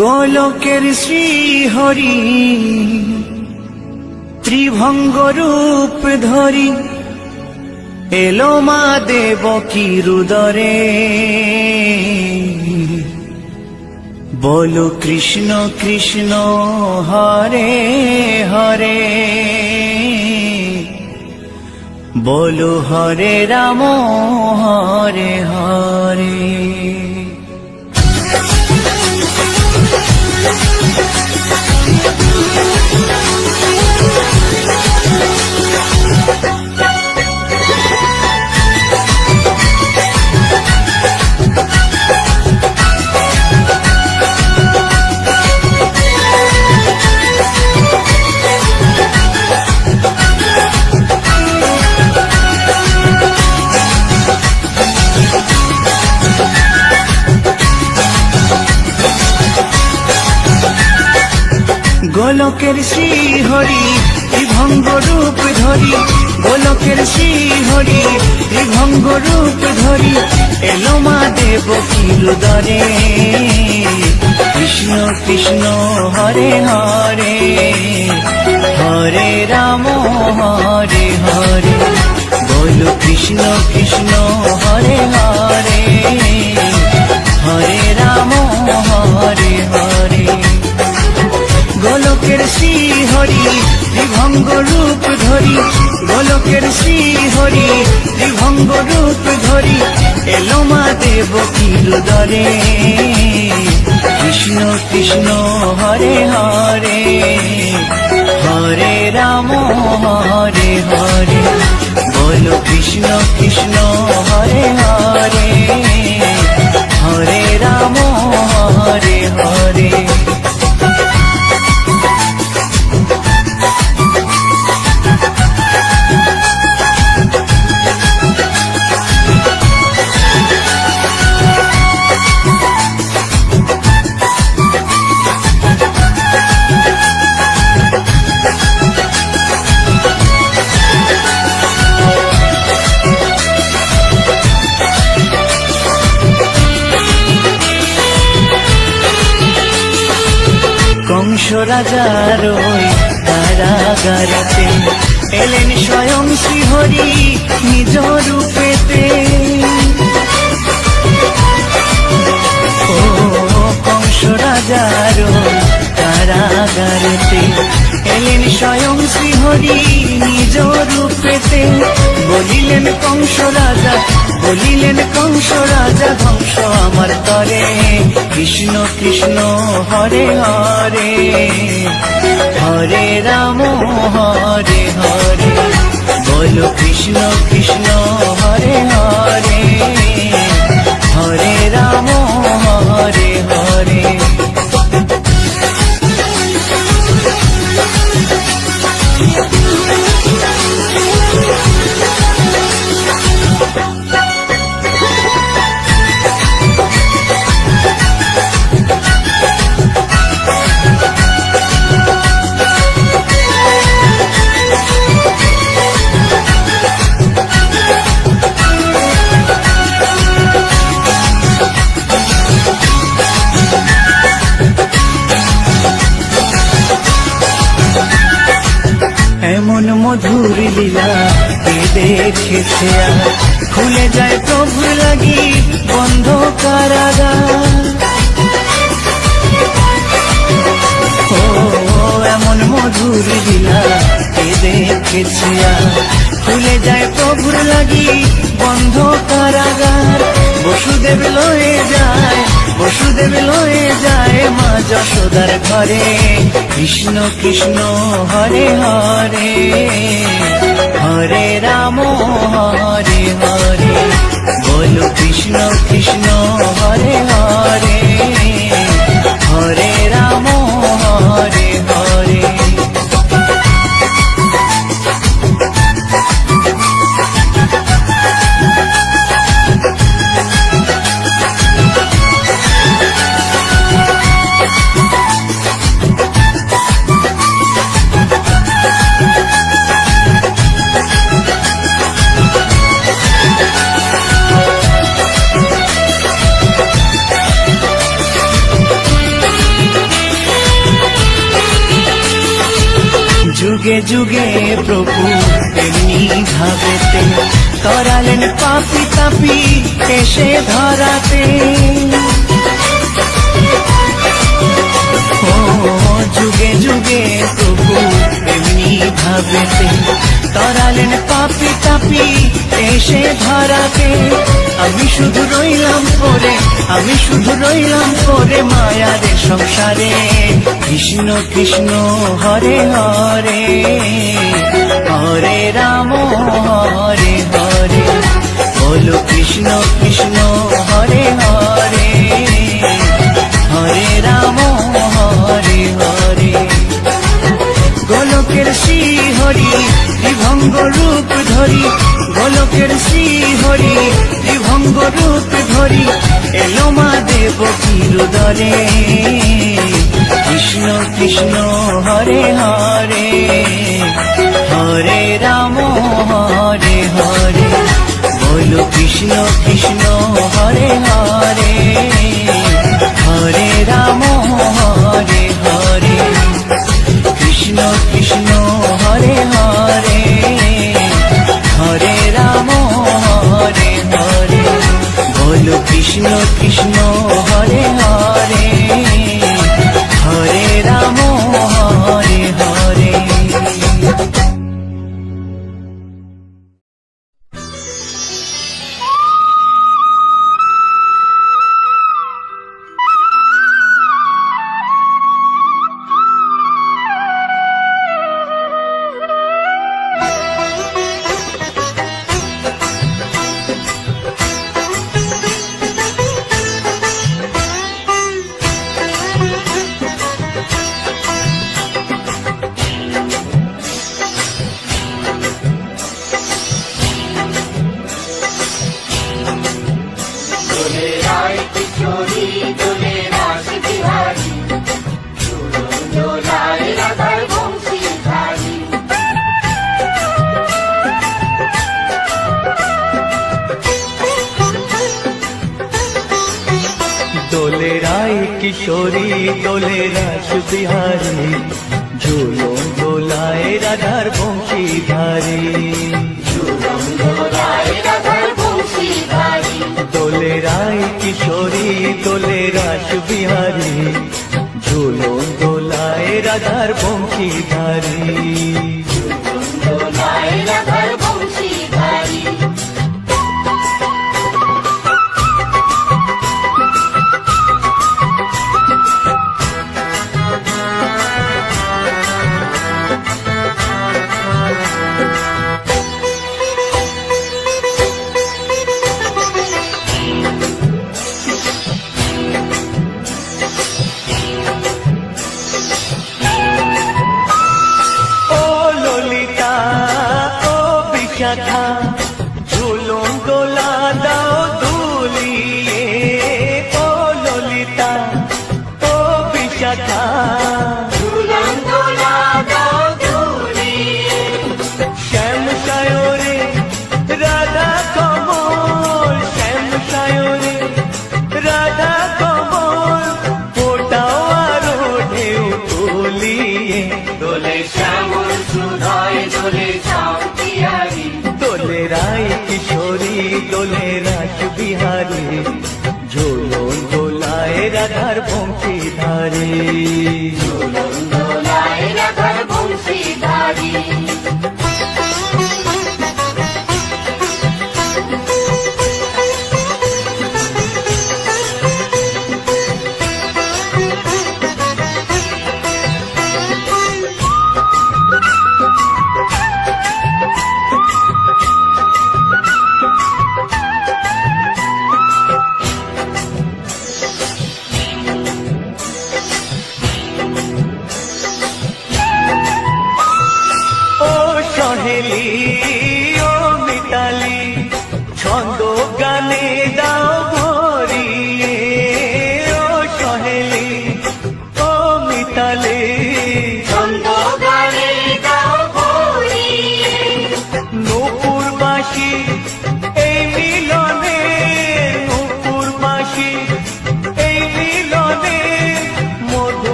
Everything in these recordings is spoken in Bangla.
গোলকের শ্রীহরি ত্রিভঙ্গ রূপ ধরি এলো মা দেবকী রুদরে। বলো কৃষ্ণ কৃষ্ণ হরে হরে, বলো হরে রাম হরে হরে। গোলকের শ্রীহরি ত্রিভঙ্গ রূপ ধরি, গোলকের শ্রীহরি ত্রিভঙ্গ রূপ ধরি এলো মা দেবকী রুদরে। কৃষ্ণ কৃষ্ণ হরে হরে, হরে রাম হরে হরে। বলো কৃষ্ণ কৃষ্ণ হরে হরে, হরে রাম হরে হরে। গোলকের শ্রীহরি ত্রিভঙ্গ রূপ ধরি, গোলকের শ্রীহরি ত্রিভঙ্গ রূপ ধরি এলো মা দেবকী রুদরে। কৃষ্ণ কৃষ্ণ হরে হরে, হরে রাম হরে হরে। বলো কৃষ্ণ কৃষ্ণ হরে হরে, হরে রাম হরে হরে। কংস রাজার ওই কারাগারেতে এলেন স্বয়ং শ্রীহরি নিজ রূপেতে। ও কংস রাজার ওই কারাগারেতে এলেন স্বয়ং শ্রীহরি নিজ রূপেতে। বলিলেন কংস রাজা, বলিলেন কংস রাজা ধ্বংস আমার তরে। কৃষ্ণ কৃষ্ণ হরে হরে, হরে রাম হরে হরে। বলো কৃষ্ণ কৃষ্ণ হরে হরে, হরে রাম হরে হরে। এমন মধুর লীলা কে দেখেছে আর, খুলে যায় প্রভুর লাগি বন্ধ কারাগার। ও এমন মধুর লীলা কে দেখেছে আর, খুলে যায় প্রভুর লাগি বন্ধ কারাগার। বসুদেব লয়ে যায়, বসুদেব লয়ে যায় মা যশোদার ঘরে। কৃষ্ণ কৃষ্ণ হরে হরে, হরে রাম হরে হরে। বলো কৃষ্ণ কৃষ্ণ হরে হরে, হরে রাম হরে হরে। যুগে যুগে প্রভু এমনি ভাবেতে তরালেন পাপি তাপি এসে ধরাতে। ও যুগে যুগে প্রভু এমনি ভাবেতে তরালেন পাপি তাপি এসে ধরাতে। আমি শুধু রইলাম পরে, আমি শুধু রইলাম পরে মায়ারে সংসারে। কৃষ্ণ কৃষ্ণ হরে হরে, হরে রাম হরে হরে, বলো কৃষ্ণ কৃষ্ণ হরে হরে, হরে রাম হরে হরে। গোলকের শ্রী হরি ত্রিভঙ্গ রূপ ধরি, গোলকের শ্রী হরি ত্রিভঙ্গ রূপ ধরি, এলো মা দেব কিরুদরে। কৃষ্ণ কৃষ্ণ হরে হরে, হরে রাম হরে হরে, বলো কৃষ্ণ কৃষ্ণ হরে হরে, হরে রাম হরে হরে। কৃষ্ণ কৃষ্ণ হরে হরে, হরে রাম হরে হরে, বলো কৃষ্ণ কৃষ্ণ হরে হরে, হরে রাম হরে হরে। দোলে রায় কিশোরী দোলে রাস বিহারী, ঝুলন দোলায় রাধার বংশীধারী। দোলে রায় কিশোরী দোলে রাস বিহারী, ঝুলন দোলায় রাধার বংশীধারী। ঝুলন দোলা দাও দুলিয়ে, ও ললিতা ও বিশাখা, ঝুলন দোলা দাও দুলিয়ে। শ্যাম সায়রে রাধা কমল, শ্যাম সায়রে রাধা কমল, ফোটাও আরো ঢেউ তুলিয়ে। দোলে শ্যামল সুধায় দোলে শান্তিয়ারি, দোলে রায় কিশোরী দোলে রাস বিহারী, ঝুলন দোলায় রাধার বংশীধারী। ঝুলন দোলায় রাধার বংশীধারী।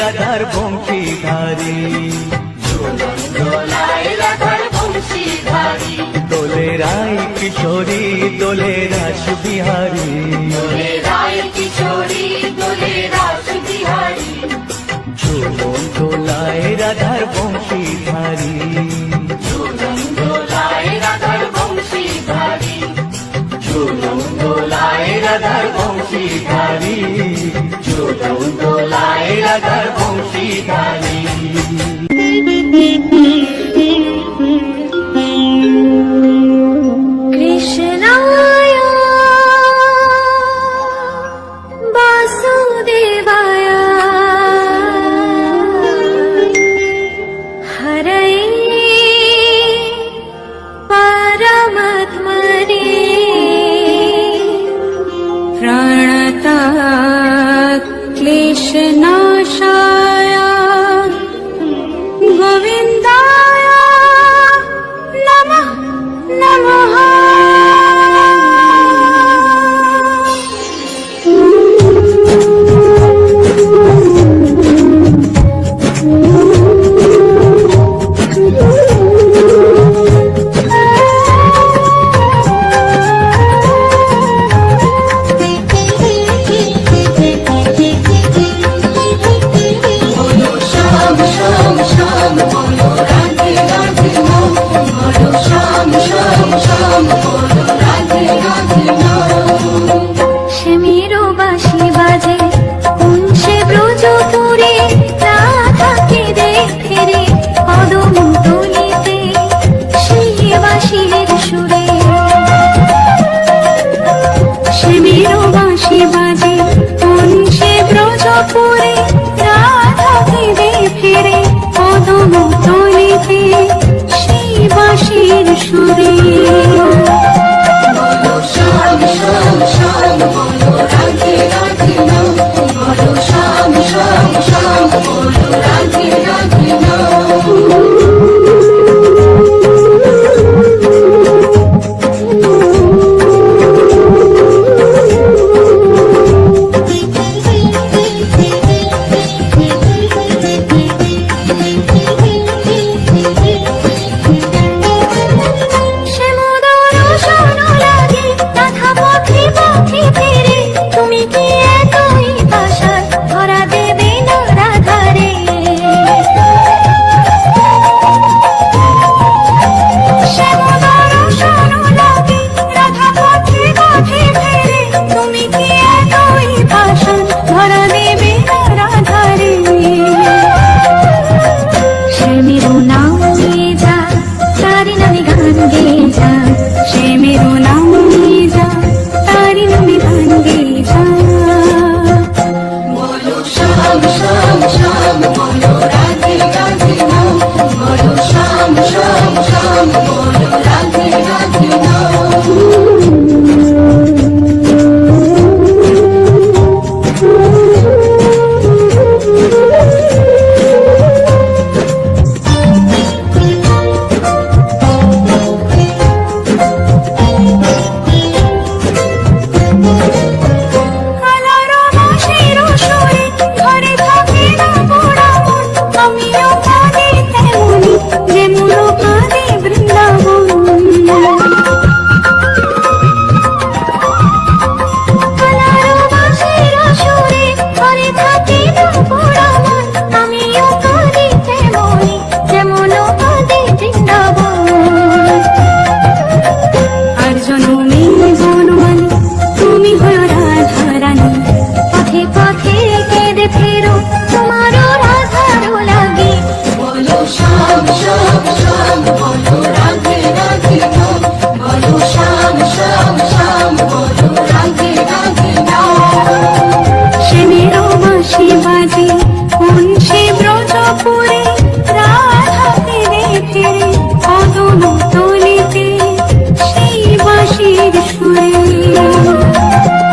রাধার বংশীধারী ঝুলন দোলায় রাধার বংশীধারী দোলে রায় কিশোরী দোলে রাস বিহারী দোলে রায় কিশোরী দোলে রাস বিহারী ঝুলন দোলায় রাধার বংশীধারী ঝুলন দোলায় রাধার বংশীধারী ঝুলন দোলায় রাধার বংশীধারী ঝুলন দোলায় রাধার বংশীধারী কৃষ্ণায় বাসুদেবায় হরয়ে পরমাত্মনে প্রণতা ক্লেশনাশায় গোবিন্দায় নমঃ নমঃ বলো শ্যাম শ্যাম শ্যাম বলো রাধে রাধে নাম বলো শ্যাম শ্যাম শ্যাম বলো রাধে রাধে নাম শ্যামেরও বাঁশি বাজে কুঞ্চে ব্রজপুরে রাধাকে দেখে রে কদম তলিতে সেই বাঁশির সুরে শ্যামেরও বাঁশি বাজে কুঞ্চে ব্রজপুরে রাধাকে দেখে রে কদম তলিতে সেই বাঁশির সুরে বলো শ্যাম শ্যাম শ্যাম বলো রাধে রাধে নাম বলো শ্যাম শ্যাম শ্যাম বলো রাধে রাধে নাম শ্যামোদর শোন লাগে রাধা পথে পথে ফেরে তুমি কি এতই পাশার ধরা দেবে না রাধারে শ্যামোদর শোন লাগে রাধা পথে পথে ফেরে তুমি কি এতই পাশার ধরা দেবে না রাধারে শ্যামেরও নাম নিয়ে যা তারি নামে গান গেয়ে যা শ্যামেরও নাম নিয়ে যা তারি নামে গান গেয়ে যা বলো শ্যাম শ্যাম শ্যাম বলো রাধে রাধে নাম বলো শ্যাম শ্যাম শ্যাম বলো রাধে রাধে নাম কালারো বাঁশির সুরে ঘরে থাকে না পোড়া মন আমিও কাঁদি তেমনি যেমন কাঁদে বৃন্দাবন কালারো বাঁশির সুরে ঘরে থাকে না পোড়া মন আমিও কাঁদি তেমনি যেমন কাঁদে বৃন্দাবন আর জনমে বনমান তুমি হয়ে রাধারানী পথে পথে কেঁদে ফেরো তোমারও রাধারও লাগে বলো শ্যাম শ্যাম শ্যাম বলো রাধে রাধে নাম বলো শ্যাম শ্যাম শ্যাম বলো রাধে রাধে নাম শ্যামেরও বাঁশি বাজে কুঞ্চে ব্রজপুরে রাধাকে দেখে রে কদম তলিতে সেই বাঁশির সুরে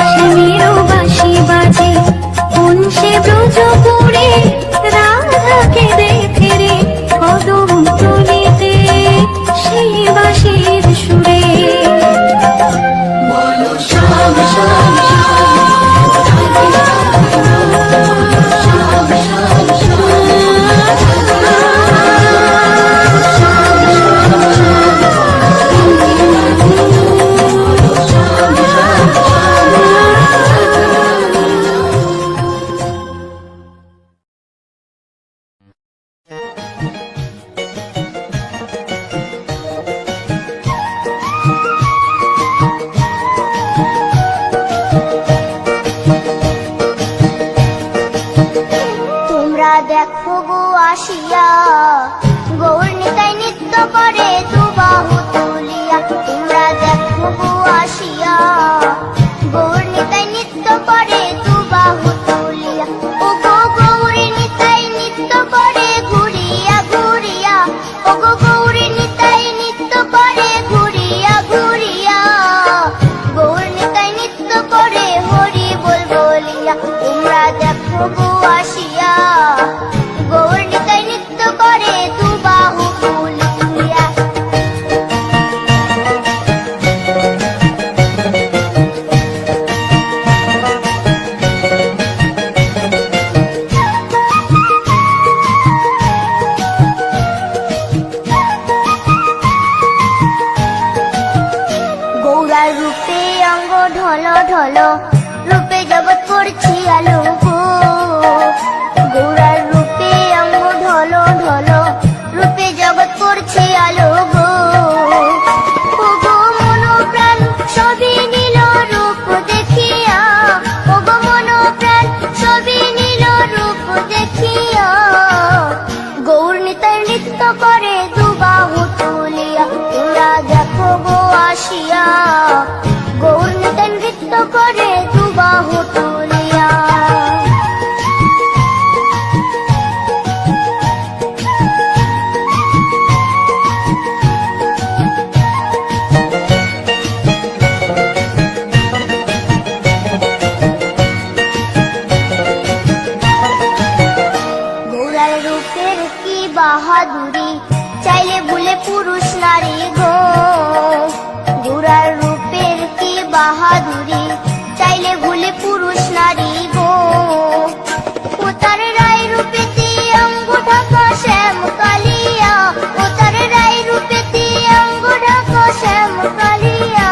শ্যামেরও বাঁশি বাজে কুঞ্চে ব্রজপুরে রাধাকে দেখে রে কদম তলিতে সেই বাঁশির সুরে বলো শ্যাম শ্যাম শ্যাম রাধে রাধে নাম শ্যাম শ্যাম শ্যাম দেখো গো আসিয়া, গৌর নিতাই নৃত্য করে দুবাহু তুলিয়া। তোমরা দেখো গো আসিয়া, গৌর নিতাই নৃত্য করে দুবাহু তুলিয়া। ও গো গৌরী নিতাই নৃত্য করে ঘুরিয়া ঘুরিয়া, ও গো গৌরী নিতাই নৃত্য করে ঘুরিয়া ঘুরিয়া। গৌর নিতাই নৃত্য করে হরি বল বলিয়া। তোমরা দেখো গো আসিয়া, গৌর নিতাই নৃত্য করে দুবাহু তুলিয়া। গৌরার রূপে অঙ্গ ঢল ঢল, রূপে জগৎ করছি আলো গো। গৌরার রূপে অঙ্গ ঢল ঢল, রূপে জগৎ করছি আলো গো। ও গো মন প্রাণ সবই নীল রূপ দেখিয়া, ও গো মন প্রাণ সবই নীল রূপ দেখিয়া। গৌর নিতাই নৃত্য করে দুবাহু তুলিয়া। তোমরা দেখো গো আসিয়া, গৌর নিতাই নৃত্য করে দুবাহু তুলিয়া। গৌরার রূপের কি বাহাদুরি, চাইলে ভুলে পুরুষ নারী গো। গৌরার রূপের কি বাহাদুরি, চাইলে ভুলে পুরুষ নারী গো। ও তার রায় রূপেতে অঙ্গ ঢাকা শ্যাম কালিয়া, ও তার রায় রূপেতে অঙ্গ ঢাকা শ্যাম কালিয়া।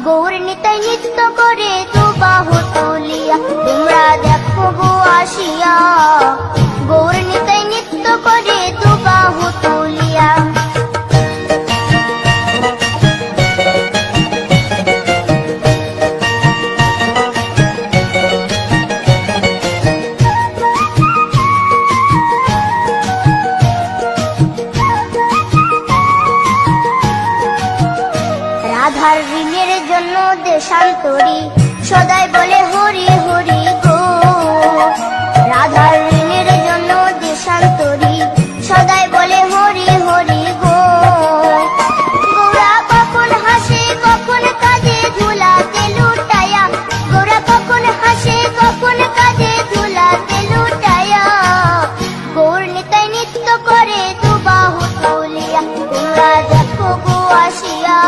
গৌর নিতাই নৃত্য করে দুবাহু তুলিয়া। তোমরা দেখো গো আসিয়া, গৌর নিতাই নৃত্য করে দুবাহু তুলিয়া। রাধার ঋণের জন্য দেশান্তরী, সদাই বলে হরি হরি গো। রাধার ঋণের জন্য দেশান্তরী, সদাই বলে হরি হরি গো। গৌরা কখন হাসে কখন কাঁদে ধুলাতে লুটায়া, গৌরা কখন হাসে কখন কাঁদে ধুলাতে লুটায়া। গৌর নিতাই নৃত্য করে দুবাহু তুলিয়া। তোমরা দেখো গো আসিয়া,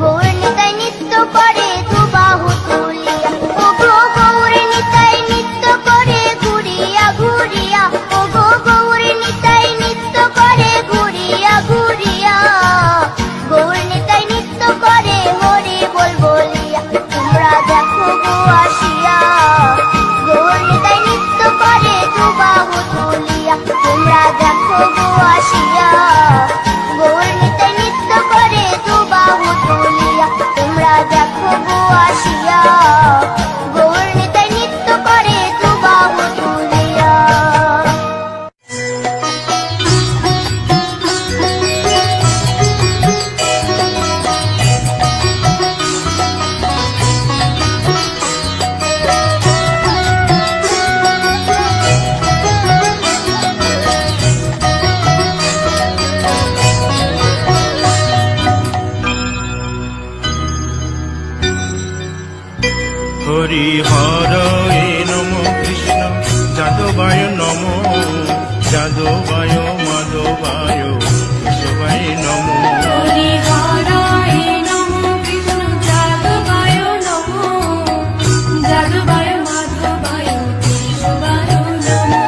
গৌর নিতাই নৃত্য করে দুবাহু তুলিয়া। ও গো গৌর নিতাই নৃত্য করে ঘুরিয়া ঘুরিয়া, ও গো গৌর নিতাই নৃত্য করে ঘুরিয়া ঘুরিয়া। গৌর নিতাই নৃত্য করে হরি বল বলিয়া। তোমরা দেখো গো আসিয়া, গৌর নিতাই নৃত্য করে দুবাহু তুলিয়া। তোমরা দেখো গো আসিয়া, গৌর নিতাই নৃত্য করে দুবাহু তুলিয়া। তোমরা দেখো গো আসিয়া, গৌর নিতাই নৃত্য করে দুবাহু তুলিয়া। হরি হরয়ে নম কৃষ্ণ যাদবায় নম, যাদবায় মাধবায় কেশবায় নম। হরি হরায় নমঃ কৃষ্ণ যাদবায় নমঃ, যাদবায় মাধবায় কেশবায় নমঃ।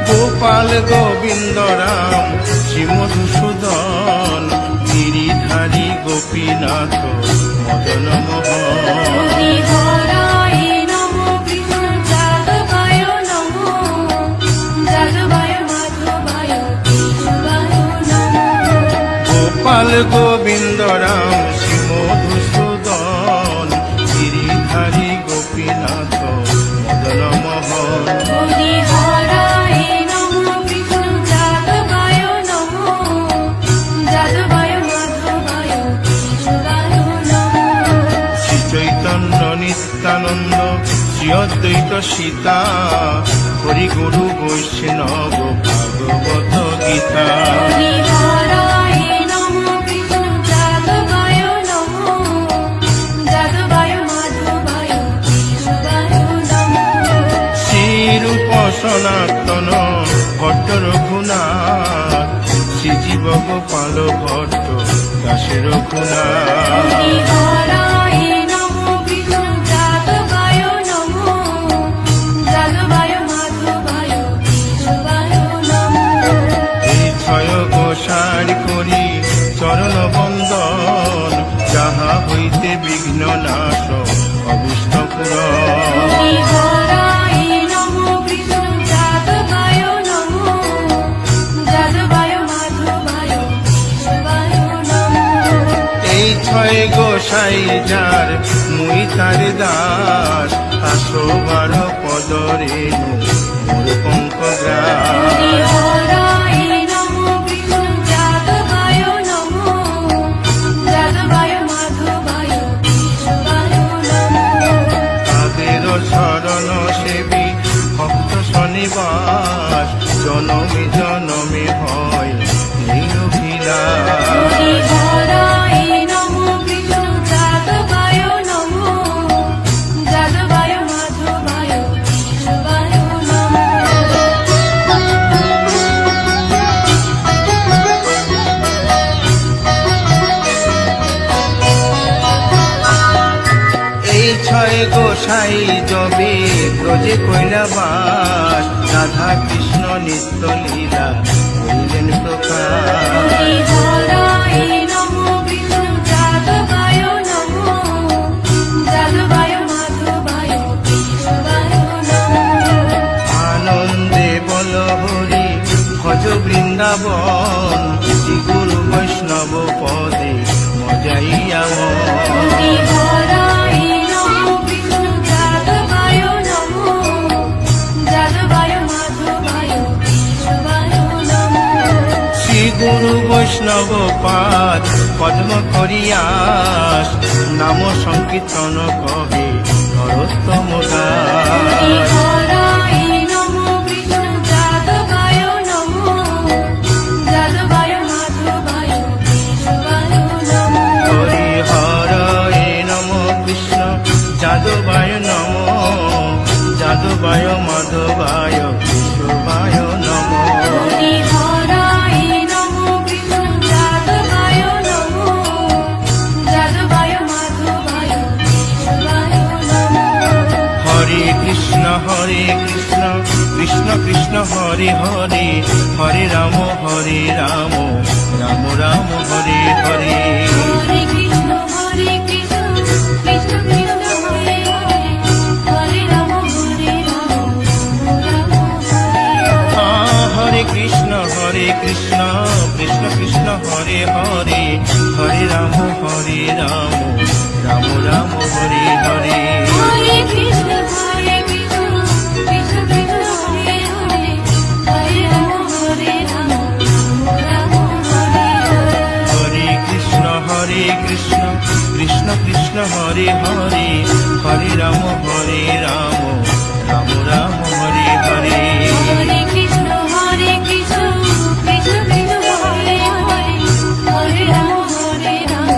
গোপাল গোবিন্দ রাম শ্রী মধুসূদন, গিরিধারী গোপীনাথ মদন মোহন। হরি হরায় নমঃ কৃষ্ণ যাদবায় নমঃ, যাদবায় মাধবায় কেশবায় নমঃ। গোপাল গোবিন্দ রাম শ্রী মধুসূদন, গিরিধারী গোপীনাথ মদন মোহন। হরি হরায় অদ্বৈত সীতা, হরি গুরু বৈষ্ণব ভাগবত গীতা। হরিহরায় নমো কৃষ্ণ যাদবায় নমো, যাদবায় মাধবায় কেশবায় নমো। শ্রীরূপ সনাতন ভট্ট রঘুনাথ, শ্রীজীব গোপাল ভট্ট দাসে রঘুনাথ। হরিহরায় নমো কৃষ্ণ যাদবায় নমো, যাদবায় মাধবায় কেশবায় নমো। এই ছয় গোসার করি চরণ বন্দন, যাহা হইতে বিঘ্ন নাশ অভীষ্ট পূরণ। হরিহরায় নমো কৃষ্ণ যাদবায় নমো, যাদবায় মাধবায় কেশবায় নমো। এই ছয় গোসাই যার মুই তার দাস, 812 পদরে মোর পঙ্কগ্রাস। হরিহরায় নমো কৃষ্ণ যাদবায় নমো, যাদবায় মাধবায় কেশবায় নমো। তাদের শরণ সেবী ভক্ত শনিবাস, জনমে জনমে হয় এই অভিলাষ। হরিহরায় নমো কৃষ্ণ যাদবায় নমো, যাদবায় মাধবায় কেশবায় নমো। এই ছয় গোসাই যবে ব্রজে কৈলাবাস, রাধা কৃষ্ণ নিত্য লীলা হইলেন প্রকাশ। হরিহরায় নমো কৃষ্ণ যাদবায় নমো, যাদবায় মাধবায় কেশবায় নমো। আনন্দে বল হরি ভজ বৃন্দাবন, শ্রী গুরু বৈষ্ণব পদে মজাইয়া মন। হরিহরায় নমো কৃষ্ণ যাদবায় নমো, যাদবায় মাধবায় কেশবায় নমো। শ্রী গুরু বৈষ্ণব পাদ পদ্ম করিয়াস, নাম সংকীর্তন কহে নরোত্তম দাস। হরিহরায় নমো কৃষ্ণ যাদবায় নমো, যাদবায় মাধবায় কেশবায় নমো। হরি হরে নম কৃষ্ণ যাদবায় নম, যাদবায় মাধবায় কেশবায় নম। হরিহরায় নমো কৃষ্ণ যাদবায় নমো, যাদবায় মাধবায় কেশবায় নমো। হরে কৃষ্ণ কৃষ্ণ কৃষ্ণ হরে হরে, হরে রাম রাম রাম হরে হরে। হরে কৃষ্ণ কৃষ্ণ কৃষ্ণ হরে হরে, হরে রাম রাম রাম হরে হরে। হরে কৃষ্ণ কৃষ্ণ কৃষ্ণ হরে হরে, হরে রাম রাম রাম হরে হরে। হরে কৃষ্ণ কৃষ্ণ কৃষ্ণ হরে হরে, হরে রাম রাম হরে হরে। হরে কৃষ্ণ কৃষ্ণ কৃষ্ণ হরে হরে, হরে রাম রাম রাম হরে হরে। হরে কৃষ্ণ কৃষ্ণ কৃষ্ণ হরে হরে, হরে রাম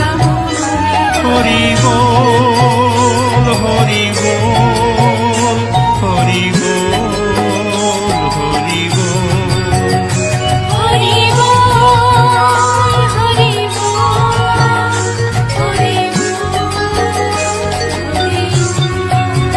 রাম হরে হরে। হরি বল হরি বল, হরি বল হরি বল। হরি বল হরি বল, হরি বল হরি বল।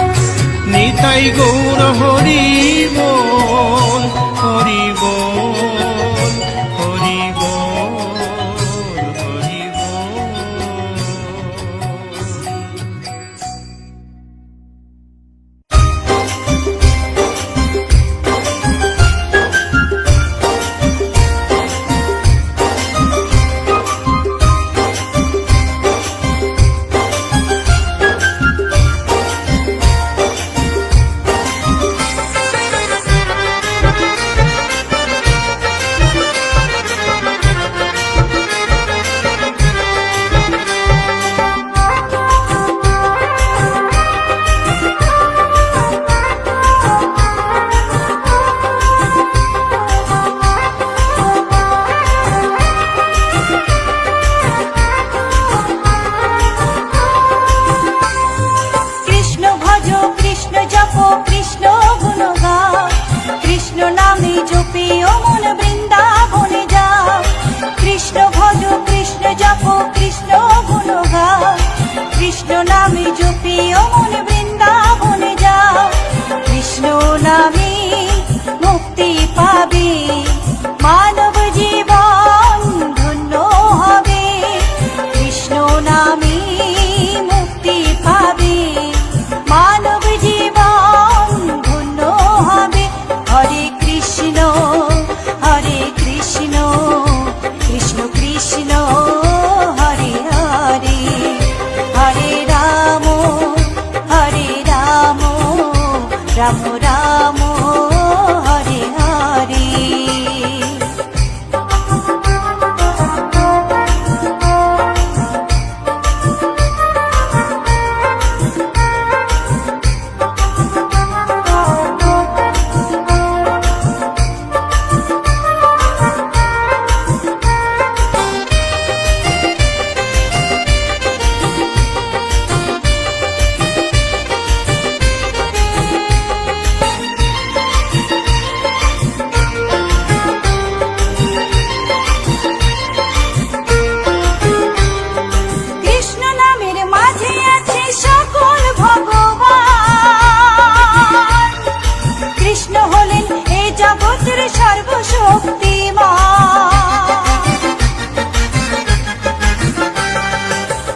সর্বশক্তিমান।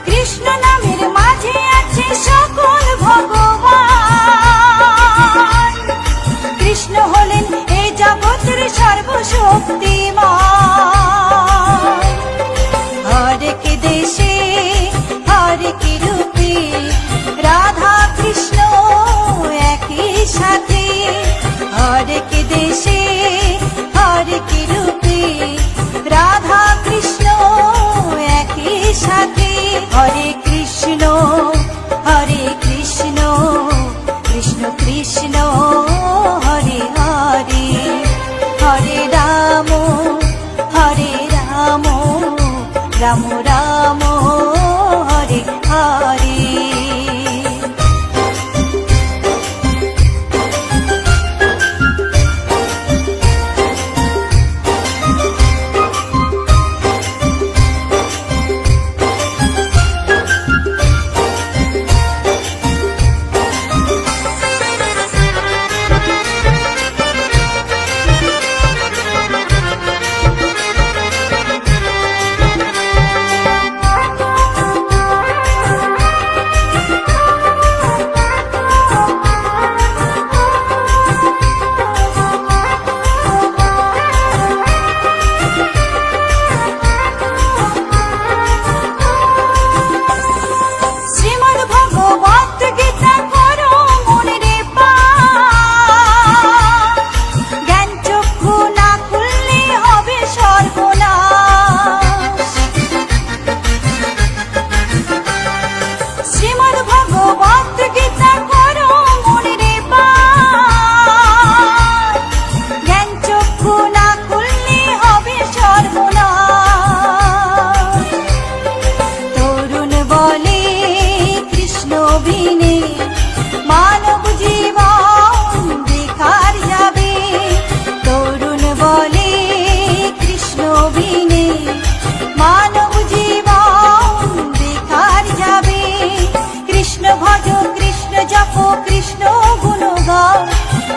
কৃষ্ণ নামের মাঝে আছে সকল ভগবান। কৃষ্ণ হলেন এ জগতের সর্বশক্তিমান। হরেক দেশে হরেক রূপে রাধা কৃষ্ণ একই সাথে। হরেক দেশে হরেক রূপে রাধা কৃষ্ণ একই সাথে। হরে কৃষ্ণ কৃষ্ণ কৃষ্ণ হরে হরে। হরে রাম রাম রাম হরে হরে।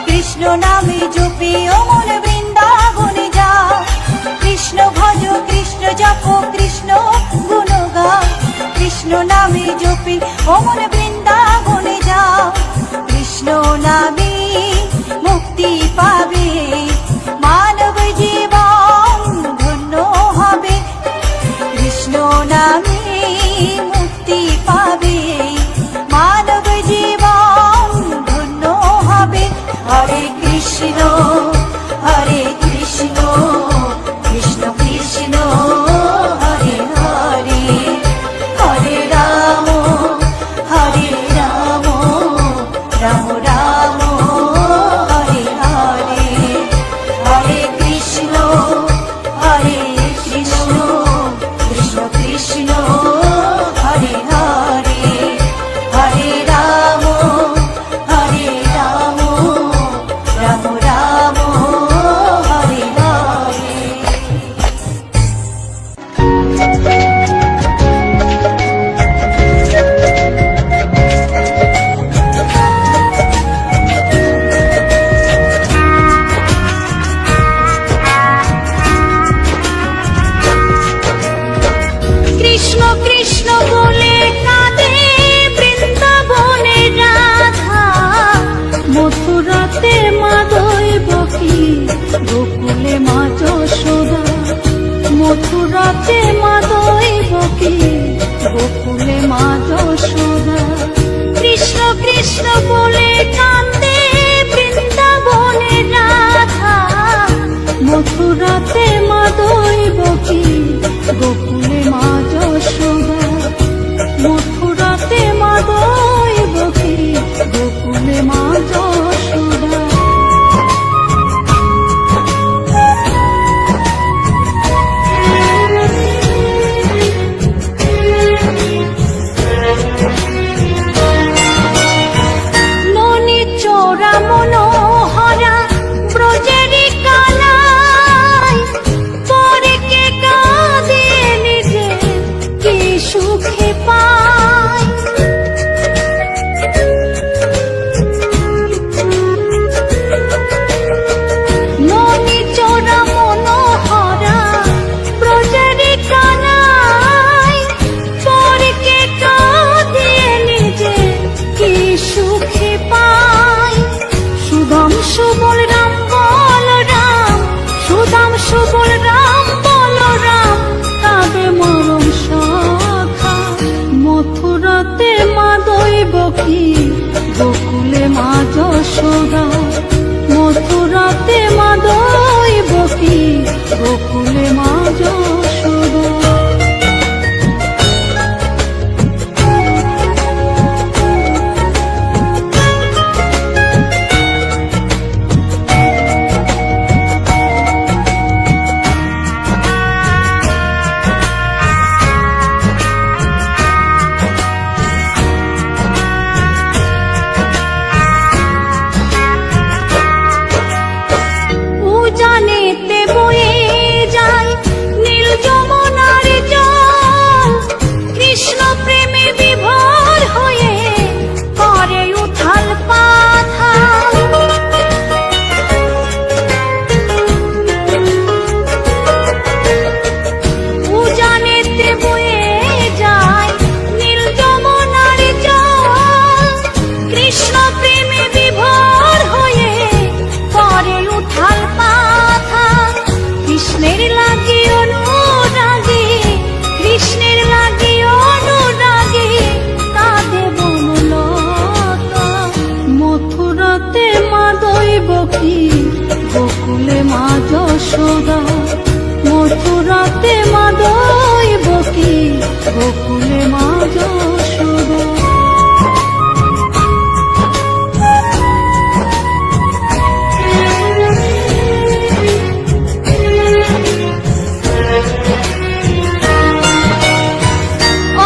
কৃষ্ণ নামে জপে অমন বৃন্দাবনে যাও। কৃষ্ণ ভজ কৃষ্ণ জপ কৃষ্ণ গুণ গাও। কৃষ্ণ নামে জপে অমন বৃন্দাবনে যাও। কৃষ্ণ নামে মুক্তি পাবে মানব জীবন ধন্য হবে। কৃষ্ণ নামে মুক্তি পাবে মানব জীবন ধন্য হবে। হরে কৃষ্ণ কৃষ্ণ কৃষ্ণ হরে হরে। হরে রাম রাম রাম হরে হরে। হরে কৃষ্ণ কৃষ্ণ কৃষ্ণ হরে হরে। হরে রাম রাম রাম হরে হরে। কৃষ্ণ কৃষ্ণ বলে কাঁদে বৃন্দাবনে রাধা। মথুরাতে মা দৈবকী গোকুলে মা যশোদা। মথুরাতে মা দৈবকী গোকুলে মা যশোদা। কৃষ্ণ কৃষ্ণ বলে কাঁদে বৃন্দাবনে রাধা। মথুরাতে মা দৈবকী গোকুলে মা যশোদা। মথুরাতে মা দৈবকী গোকুলে মা যশোদা। ননি চোরা মনোহরা ব্রজেরি কানাই পরে কে কাঁদে নিজে গোকুলে মা যশোদা। উজানেতে বয়ে যায় নীল যমুনার জল, কৃষ্ণ প্রেমে বিভোর হয়ে করে উথাল পাথাল। উজানেতে বয়ে যায় নীল যমুনার জল, কৃষ্ণ প্রেমে বিভোর হয়ে করে উথাল পাথাল। কৃষ্ণের লাগি অনুরাগী, কৃষ্ণের লাগি অনুরাগী কাঁদে বনলতা। মথুরাতে মা দৈবকী, গোকুলে মা যশোদা। মথুরাতে মা দৈবকী, গোকুলে মা যশোদা।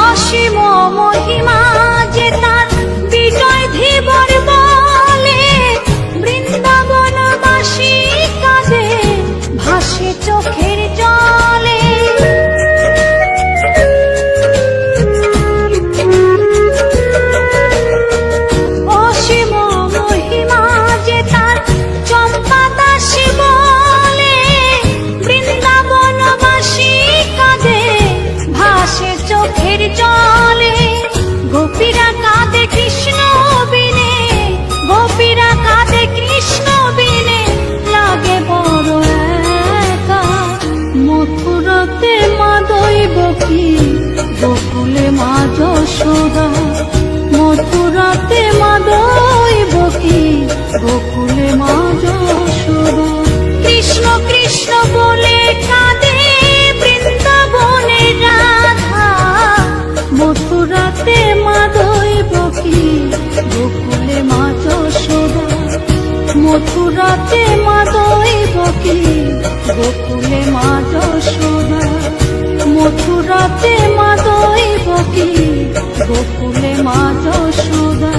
অসীম মহিমা যে তার বিজয় ধীবর বলে, বৃন্দাবনবাসী কাঁদে ভাসে চোখের জলে। অসীম মহিমা যে তার চম্পা দাসী বলে, বৃন্দাবনবাসী কাঁদে ভাসে চোখের জলে। গোপীরা কাঁদে কৃষ্ণ বিনে, গোপীরা কাঁদে কৃষ্ণ বিনে লাগে বড় একা। মথুরাতে মা দৈবকী, গোকুলে মা যশোদা। মথুরাতে মা দৈবকী, গোকুলে মা যশোদা। কৃষ্ণ কৃষ্ণ বলে কাঁদে বৃন্দাবনের রাধা, মথুরাতে মা দৈবকী, গোকুলে মা যশোদা। মথুরাতে মা দৈবকী, গোকুলে মা যশোদা। মথুরাতে মা দৈবকী, গোকুলে মা যশোদা।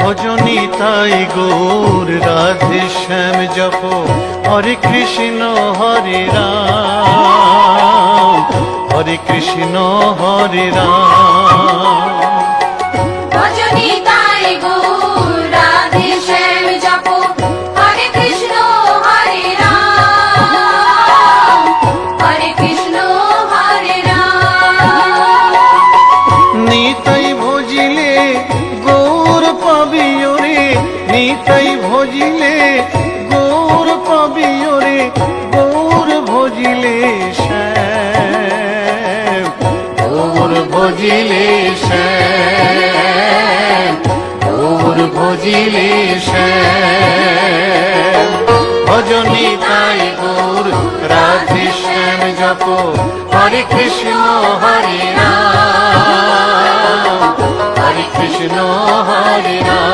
ভজনী তাই গৌর রাধে শ্যাম জপ, হরে কৃষ্ণ হরে রাম, হরে কৃষ্ণ হরে রাম। ভজনী তাই গৌর রাধে শ্যাম জপ, হরে কৃষ্ণ হরে রাম, হরে কৃষ্ণ হরে রাম। নিতাই ভজিলে গৌর পাবিও রে, নিতাই ভজিলে গৌর পাবিও রে, গৌর ভজিলে শ্যাম, গৌর ভজিলে শ্যাম, গৌর ভজিলে শ্যাম। ভজনী তাই গৌর রাধে শ্যাম জপ, হরে কৃষ্ণ হরে রাম, হরে কৃষ্ণ হরে রাম।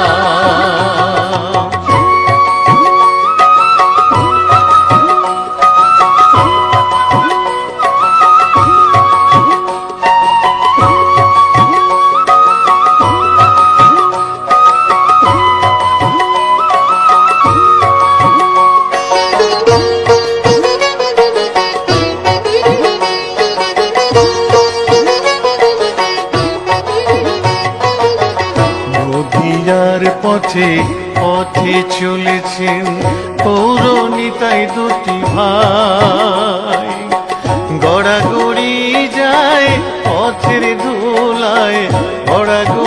পথে পথে চলেছেন পৌরনিতাই দুটি ভাই, গড়াগড়ি যায় পথের ধুলায়, গড়াগড়ি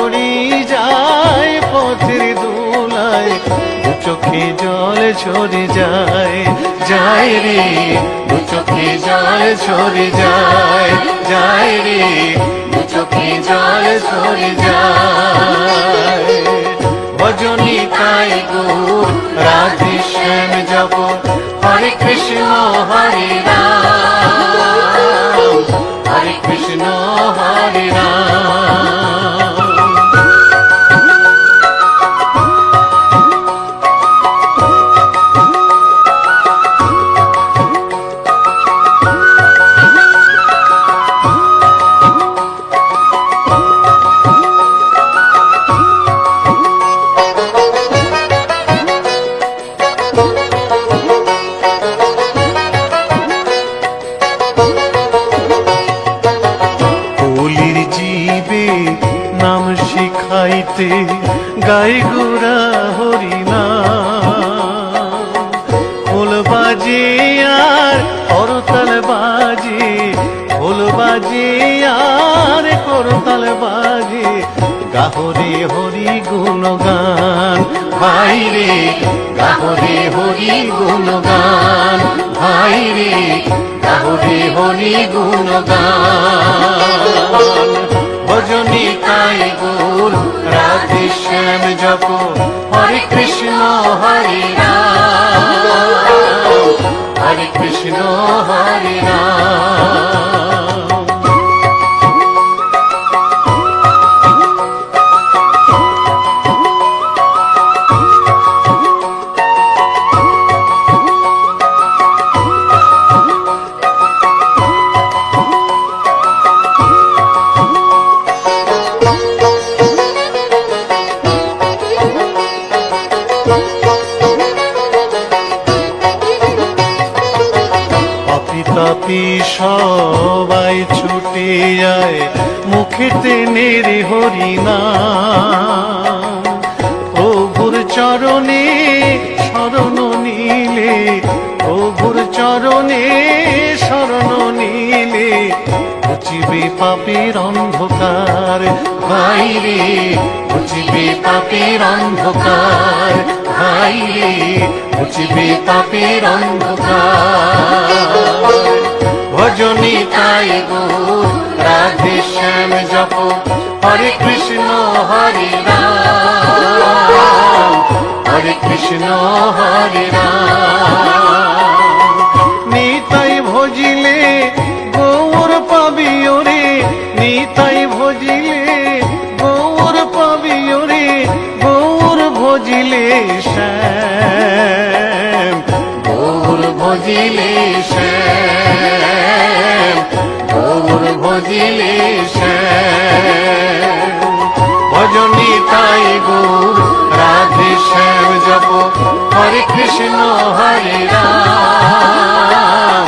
ঝরে যায়, যায় রে, দু চোখে জল ঝরে যায়, যায় রে, দু চোখে জল ঝরে যায়। ভজনী তাই গৌর রাধে শ্যাম জপ, হরে কৃষ্ণ হরে রাম, হরে কৃষ্ণ হরে রাম। কলির জীবে নাম শিখাইতে গাই গোরা হরিনাম, খোল বাজে আর করতাল বাজে, খোল বাজে আর করতাল বাজে, গাহরে হরি গুণগান ভাই রে, গাহরে হরি গুণগান ভাই রে, গাহরে হরি গুণগান। ভজনী তাই গৌর রাধে শ্যাম জপ, হরে কৃষ্ণ হরে রাম, হরে কৃষ্ণ হরে রাম। তাপি সবাই ছুটে যায়, মুখেতে নেড়ে হরিনাম, প্রভুর চরণে শরণ নিলে, প্রভুর চরণে শরণ নিলে, ঘুচিবে পাপের অন্ধকার ভাই রে, ঘুচিবে পাপের অন্ধকার ভাই রে, ঘুচিবে পাপের অন্ধকার। ভজনী তাই গৌর রাধে শ্যাম জপ, হরে কৃষ্ণ হরে রাম, হরে কৃষ্ণ হরে রাম। নিতাই ভজিলে গৌর পাবি ওরে, নিতাই ভজিলে গৌর পাবি ওরে, গৌর ভজিলে শ্যাম, গৌর ভজিলে শ্যাম, গৌর ভজিলে শ্যাম। ভজনী তাই গৌর রাধে শ্যাম জপ, হরে কৃষ্ণ হরে রাম,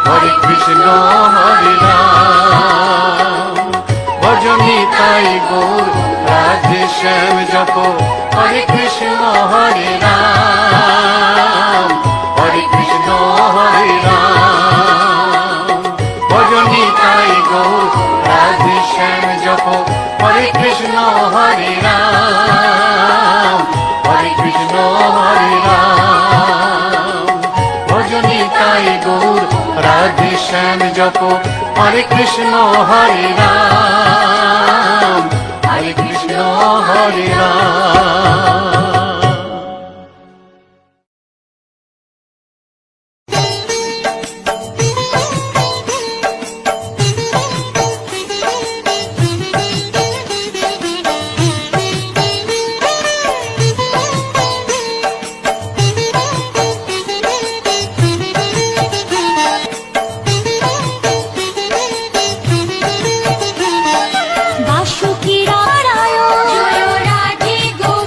হরে কৃষ্ণ হরে রাম। ভজনী তাই গৌর রাধে শ্যাম জপ, হরে কৃষ্ণ হরে রাম, হরে কৃষ্ণ হরে রাম। ভজনী তাই গৌর রাধে শ্যাম জপ, হরে কৃষ্ণ হরে রাম, হরে কৃষ্ণ হরে রাম। ভজনী তাই গৌর রাধে শ্যাম জপ, হরে কৃষ্ণ হরে রাম, হরে কৃষ্ণ হরে রাম। বাসুকি রায় জয় রাধে গোবিন্দ।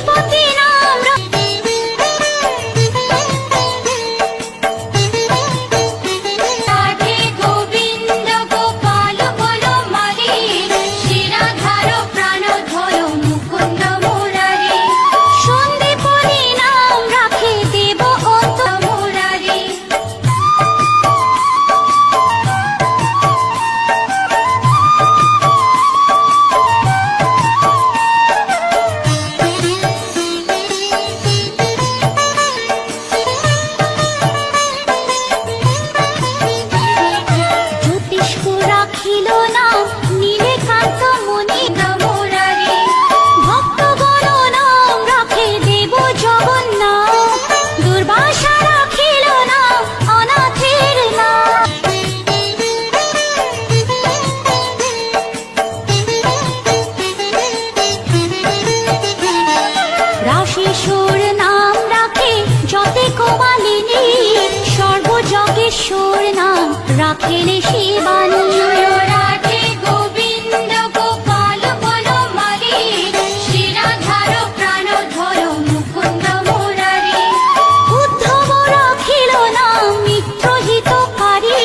সন্দীপতি নাম রাধে গোবিন্দ গোপাল বলো মারি শিরাধার প্রাণ ধরো মুকুন্দ মুরারি সন্দীপতি নাম রাখে দেব অন্ত মুরারি জ্যোতিষ্ক রাখিল নাম নীলকান্ত মুনি মুরারি ভক্তগণ নাম রাখে দেব জগন্নাথ দুর্বাসা রাখিল নাম অনাথের নাম রাশেশ্বর নাম রাখে যতে কোমালিনী সর্বযজ্ঞেশ্বর নাম রাখেলে শিবানী রাধে গোবিন্দ গোপাল বলো মারি শিরাধার প্রাণ ধরো মুকুন্দ মুরারি উদ্ধব রাখিল নাম মিত্রহিতকারী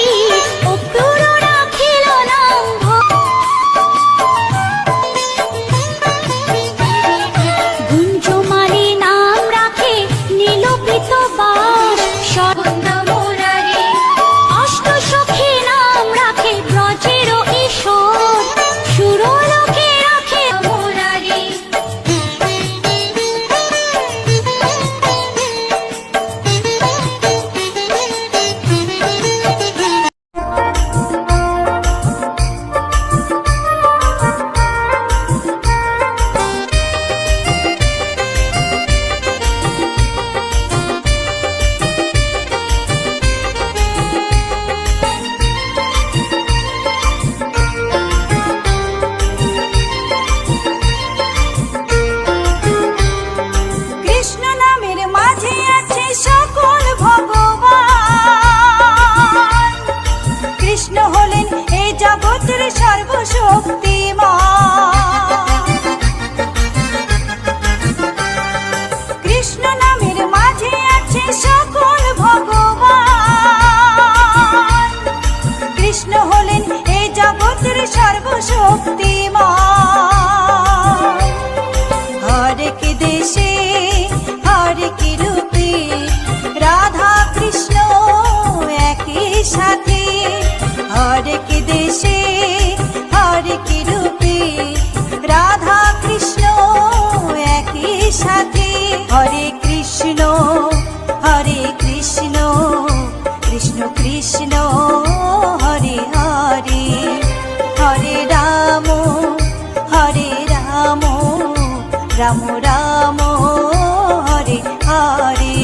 অক্রূর রাখিল নাম গুঞ্জমালি নাম রাখে নীলপিত বাস সর্বন্দ মুরারি অষ্টসখী নাম রাখে ব্রজের ঈশ্বর সুরলোকে রাখে মুরারি কৃষ্ণ নামের মাঝে আছে সকল ভগবান কৃষ্ণ হলেন এই জগতের সর্বশক্তিমান কৃষ্ণ নামের মাঝে আছে সকল ভগবান কৃষ্ণ হলেন এই জগতের সর্বশক্তিমান হরেক দেশে হরেক রূপে রাধা কৃষ্ণ একই সাথে হরেক দেশে হরেক রূপে রাধা কৃষ্ণ একই সাথে হরে কৃষ্ণ কৃষ্ণ কৃষ্ণ হরে হরে হরে রাম রাম রাম হরে হরে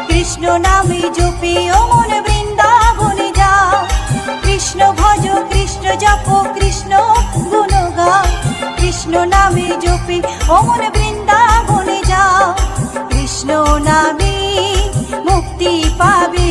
কৃষ্ণ নামে জপিও মন বৃন্দাবনে যাও, কৃষ্ণ ভজ কৃষ্ণ জপ কৃষ্ণ গুণ গাও। কৃষ্ণ নামে জপে অমন বৃন্দাবনে যাও কৃষ্ণ নামে মুক্তি পাবে